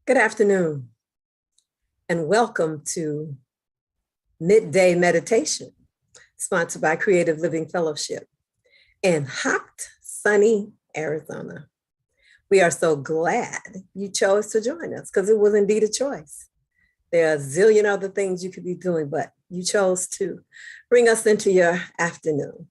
Good afternoon, and welcome to Midday Meditation, sponsored by Creative Living Fellowship in hot, sunny Arizona. We are so glad you chose to join us because it was indeed a choice. There are a zillion other things you could be doing, but you chose to bring us into your afternoon.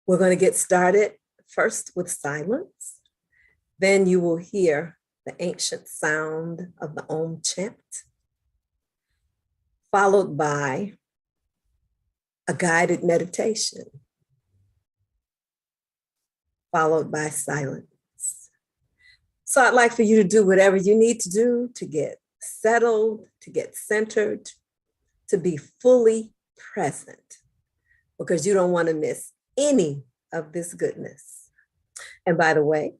We're going to get started first with silence. Then you will hear the ancient sound of the Om chant, followed by a guided meditation, followed by silence. So I'd like for you to do whatever you need to do to get settled, to get centered, to be fully present, because you don't want to miss any of this goodness. And by the way,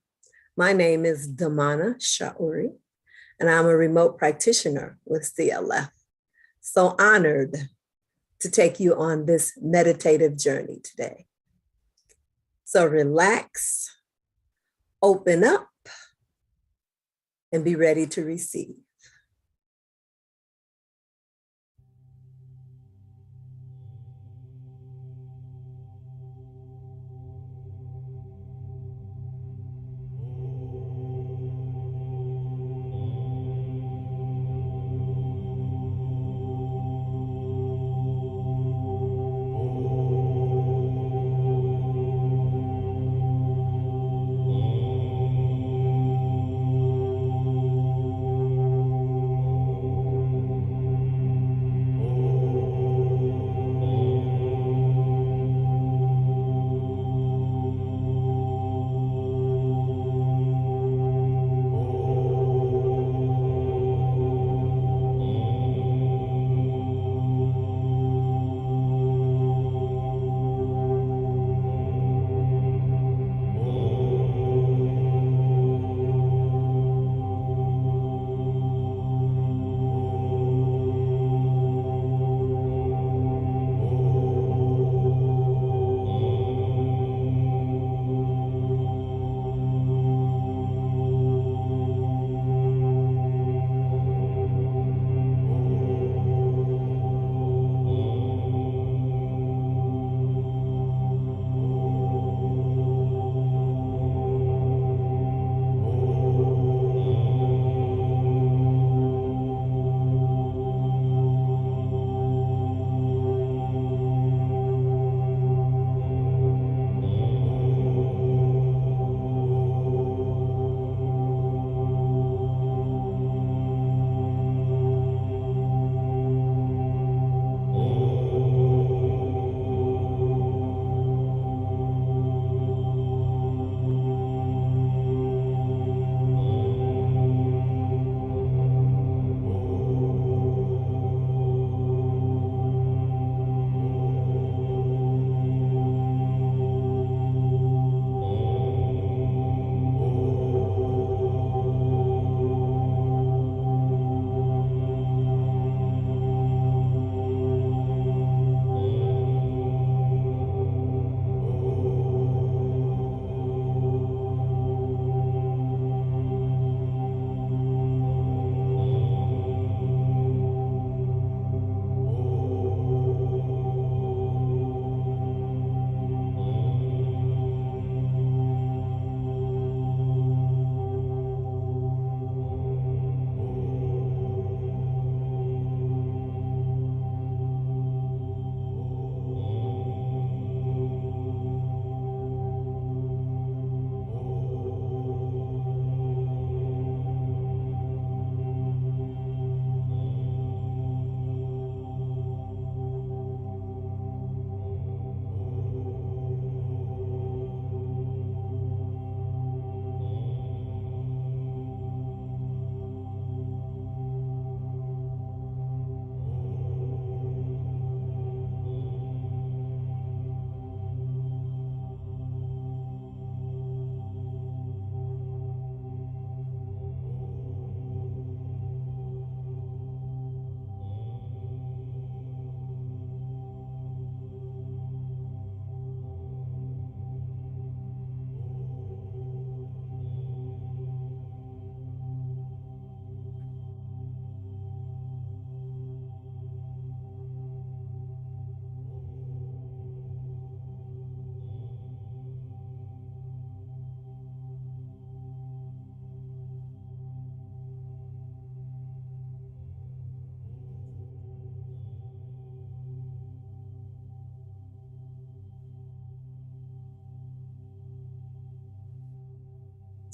my name is Dhamana, Shauri, and I'm a remote practitioner with CLF. So honored to take you on this meditative journey today. So relax, open up, and be ready to receive.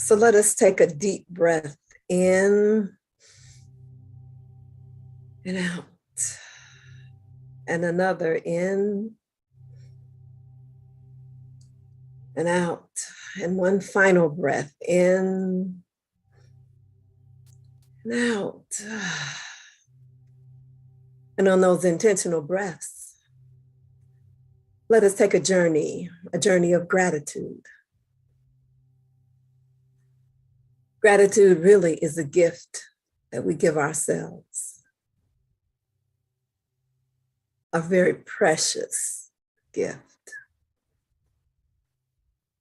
So let us take a deep breath in and out, and another in and out, and one final breath in and out. And on those intentional breaths, let us take a journey of gratitude. Gratitude really is a gift that we give ourselves, a very precious gift.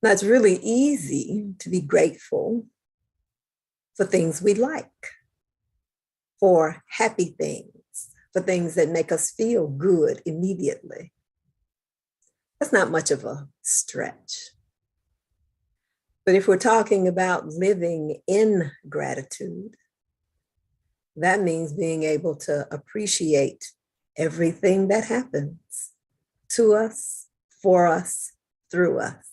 Now, it's really easy to be grateful for things we like, for happy things, for things that make us feel good immediately. That's not much of a stretch. But if we're talking about living in gratitude, that means being able to appreciate everything that happens to us, for us, through us.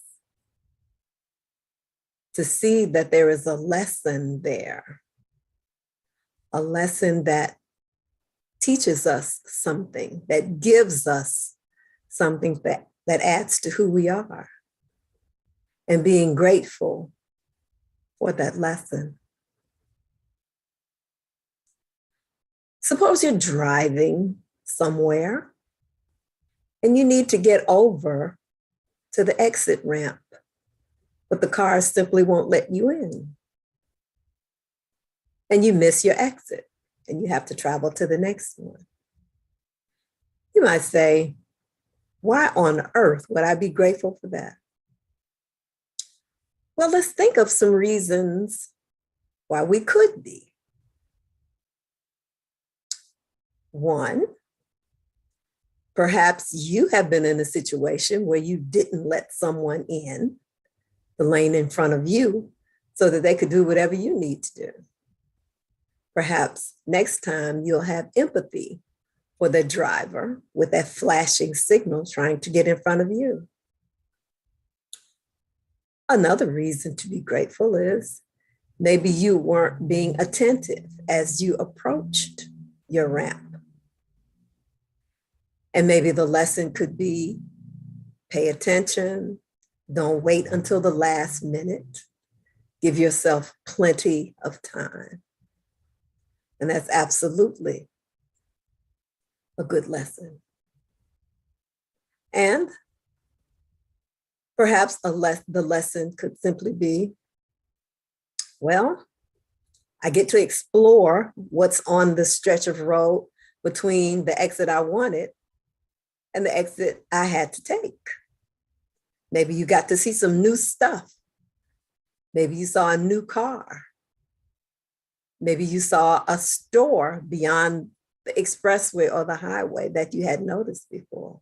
To see that there is a lesson there, a lesson that teaches us something, that gives us something that adds to who we are, and being grateful for that lesson. Suppose you're driving somewhere and you need to get over to the exit ramp, but the car simply won't let you in. And you miss your exit and you have to travel to the next one. You might say, why on earth would I be grateful for that? Well, let's think of some reasons why we could be. One, perhaps you have been in a situation where you didn't let someone in the lane in front of you so that they could do whatever you need to do. Perhaps next time you'll have empathy for the driver with that flashing signal trying to get in front of you. Another reason to be grateful is maybe you weren't being attentive as you approached your ramp. And maybe the lesson could be pay attention, don't wait until the last minute, give yourself plenty of time. And that's absolutely a good lesson. And perhaps the lesson could simply be, well, I get to explore what's on the stretch of road between the exit I wanted and the exit I had to take. Maybe you got to see some new stuff. Maybe you saw a new car. Maybe you saw a store beyond the expressway or the highway that you hadn't noticed before.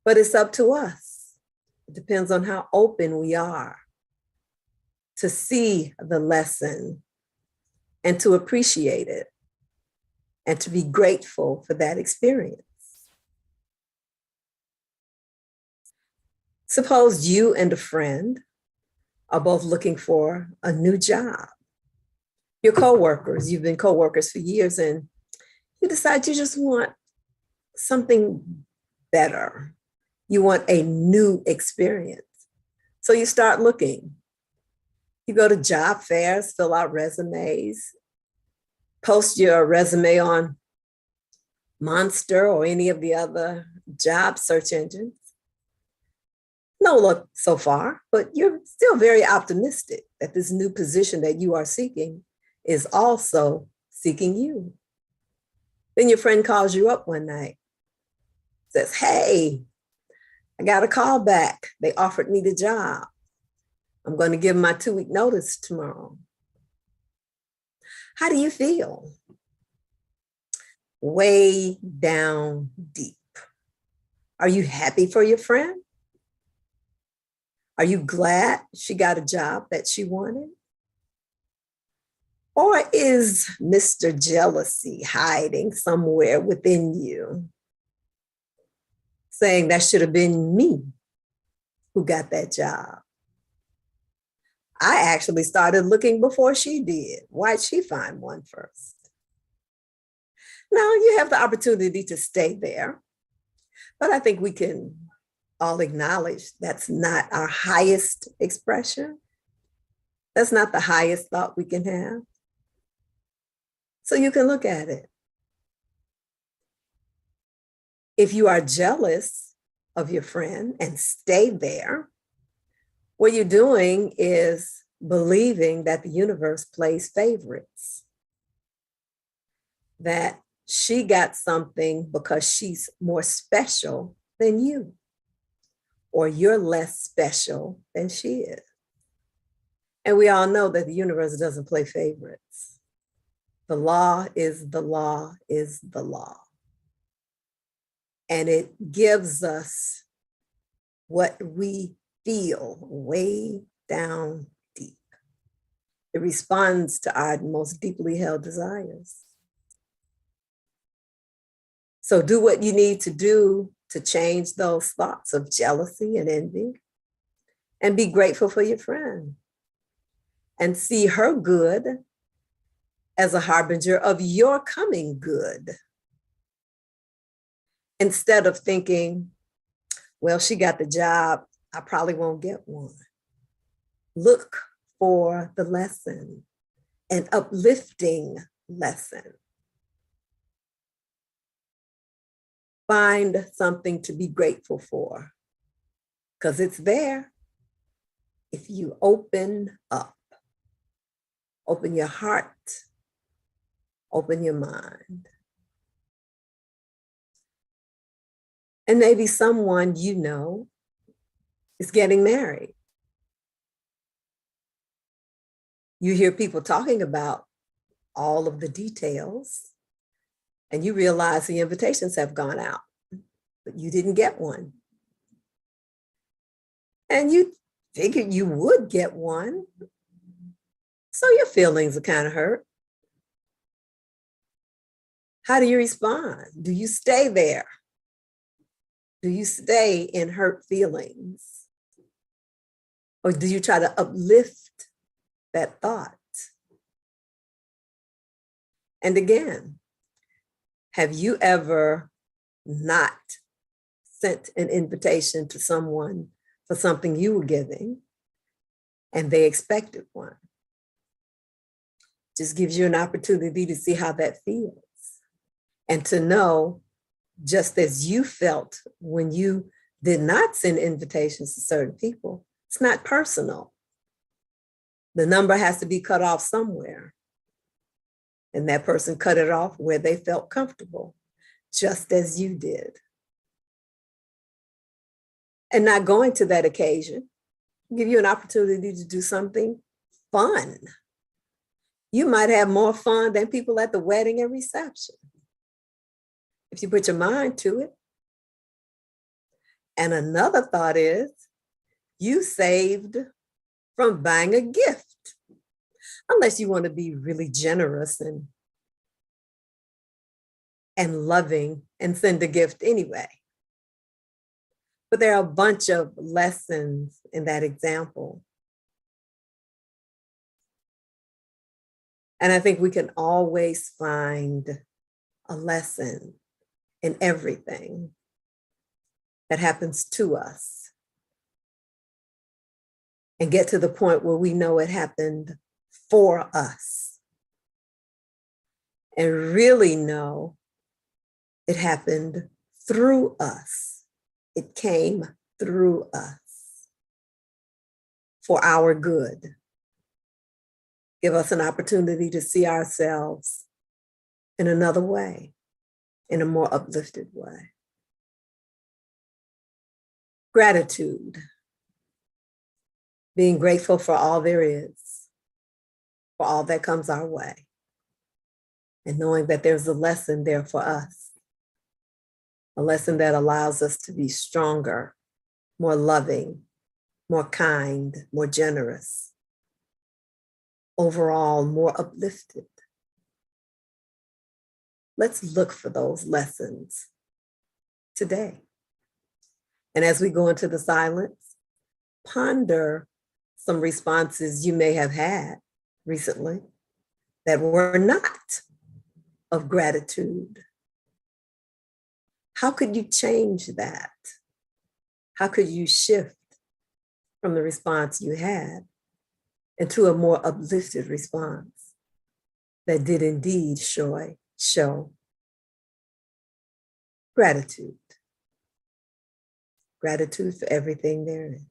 But it's up to us. It depends on how open we are to see the lesson and to appreciate it and to be grateful for that experience. Suppose you and a friend are both looking for a new job. You're coworkers, you've been coworkers for years, and you decide you just want something better. You want a new experience. So you start looking. You go to job fairs, fill out resumes, post your resume on Monster or any of the other job search engines. No luck so far, but you're still very optimistic that this new position that you are seeking is also seeking you. Then your friend calls you up one night, says, hey, I got a call back. They offered me the job. I'm going to give my 2-week notice tomorrow. How do you feel? Way down deep. Are you happy for your friend? Are you glad she got a job that she wanted? Or is Mr. Jealousy hiding somewhere within you, saying that should have been me who got that job? I actually started looking before she did. Why'd she find one first? Now you have the opportunity to stay there, but I think we can all acknowledge that's not our highest expression. That's not the highest thought we can have. So you can look at it. If you are jealous of your friend and stay there, what you're doing is believing that the universe plays favorites, that she got something because she's more special than you, or you're less special than she is. And we all know that the universe doesn't play favorites. The law is the law is the law. And it gives us what we feel way down deep. It responds to our most deeply held desires. So do what you need to do to change those thoughts of jealousy and envy, and be grateful for your friend and see her good as a harbinger of your coming good. Instead of thinking, well, she got the job, I probably won't get one. Look for the lesson, an uplifting lesson. Find something to be grateful for, because it's there if you open up, open your heart, open your mind. And maybe someone you know is getting married. You hear people talking about all of the details, and you realize the invitations have gone out, but you didn't get one. And you figured you would get one, so your feelings are kind of hurt. How do you respond? Do you stay there? Do you stay in hurt feelings? Or do you try to uplift that thought? And again, have you ever not sent an invitation to someone for something you were giving and they expected one? Just gives you an opportunity to see how that feels and to know, just as you felt when you did not send invitations to certain people, it's not personal. The number has to be cut off somewhere. And that person cut it off where they felt comfortable, just as you did. And not going to that occasion give you an opportunity to do something fun. You might have more fun than people at the wedding and reception, if you put your mind to it. And another thought is, you saved from buying a gift, unless you want to be really generous and loving and send a gift anyway. But there are a bunch of lessons in that example. And I think we can always find a lesson in everything that happens to us and get to the point where we know it happened for us and really know it happened through us. It came through us for our good. Give us an opportunity to see ourselves in another way, in a more uplifted way. Gratitude, being grateful for all there is, for all that comes our way, and knowing that there's a lesson there for us, a lesson that allows us to be stronger, more loving, more kind, more generous, overall more uplifted. Let's look for those lessons today. And as we go into the silence, ponder some responses you may have had recently that were not of gratitude. How could you change that? How could you shift from the response you had into a more uplifted response that did indeed show gratitude? Gratitude for everything there is.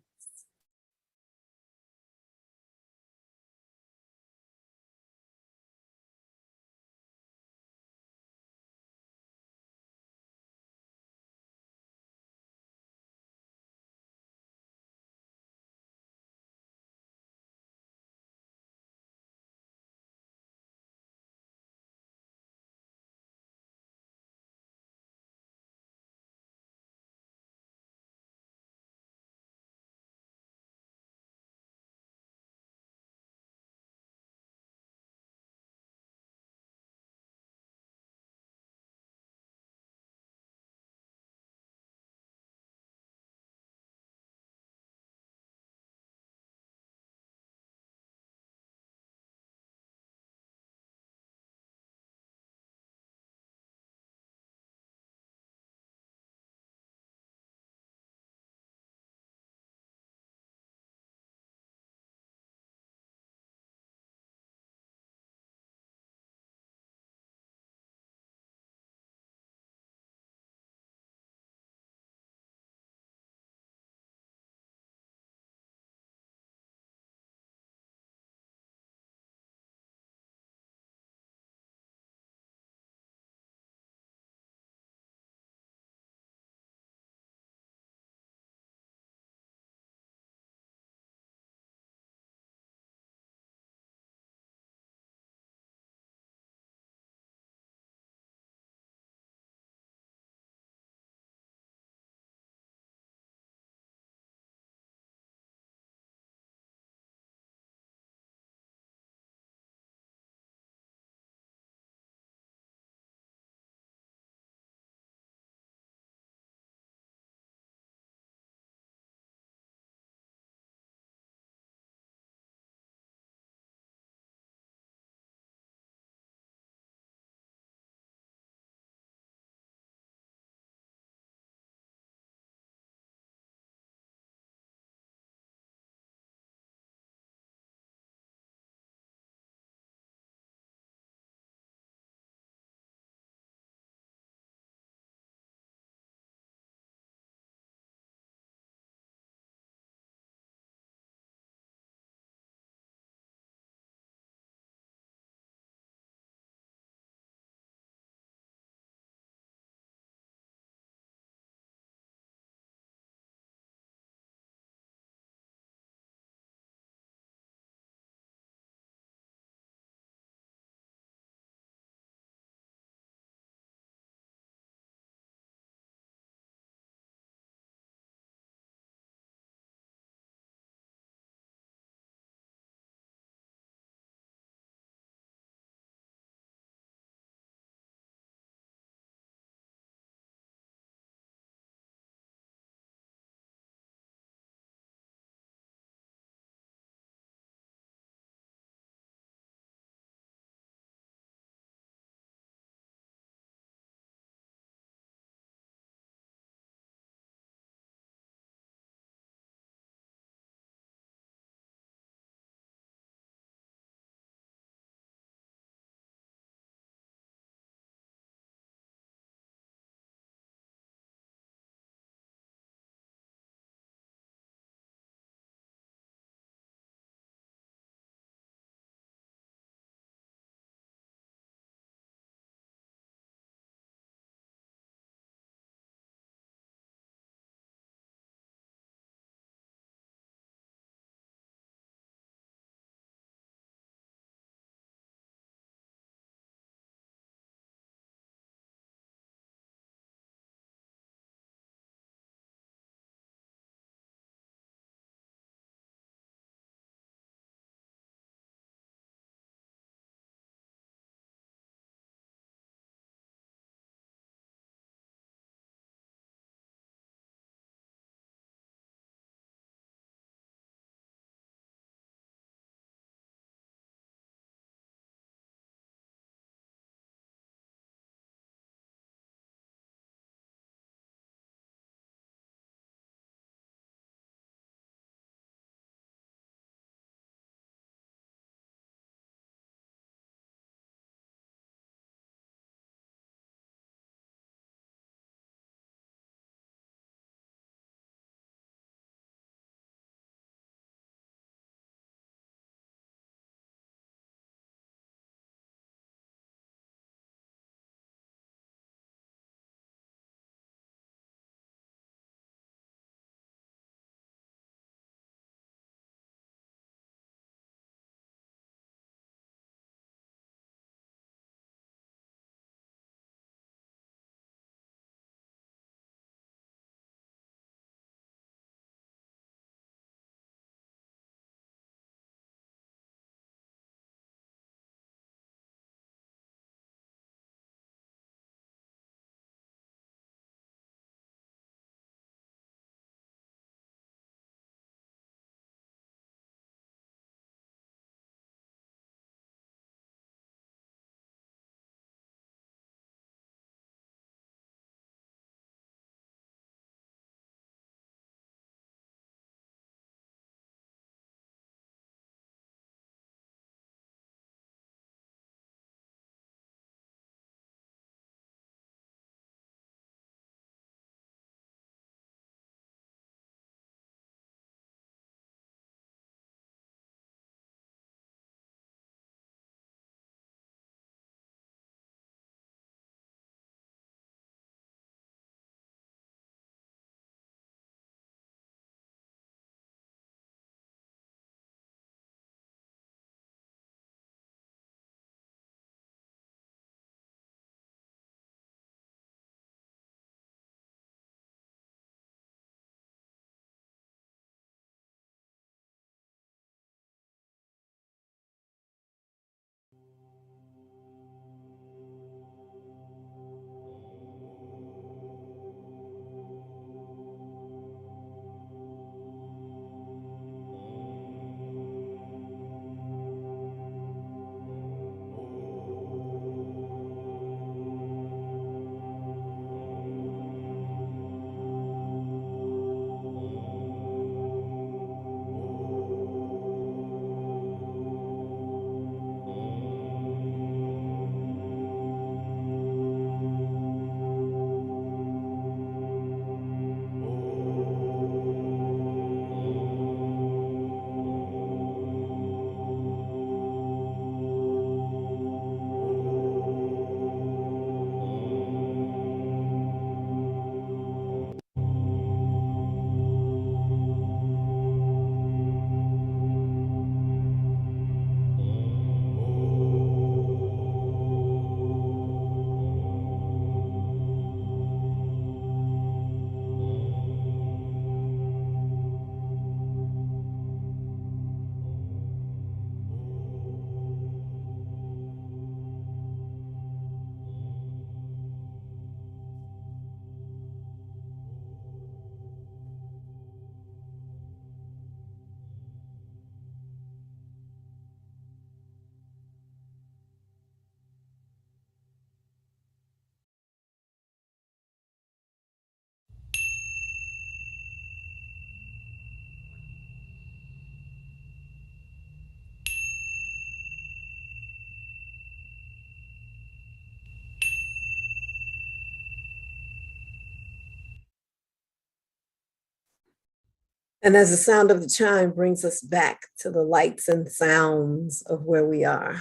And as the sound of the chime brings us back to the lights and sounds of where we are,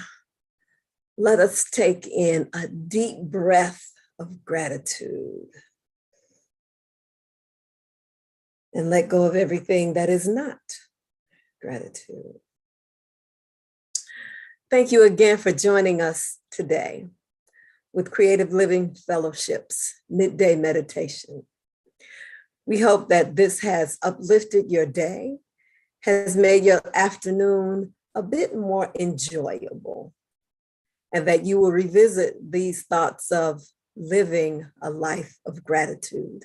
let us take in a deep breath of gratitude and let go of everything that is not gratitude. Thank you again for joining us today with Creative Living Fellowship's Midday Meditation. We hope that this has uplifted your day, has made your afternoon a bit more enjoyable, and that you will revisit these thoughts of living a life of gratitude,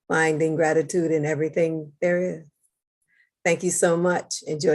finding gratitude in everything there is. Thank you so much. Enjoy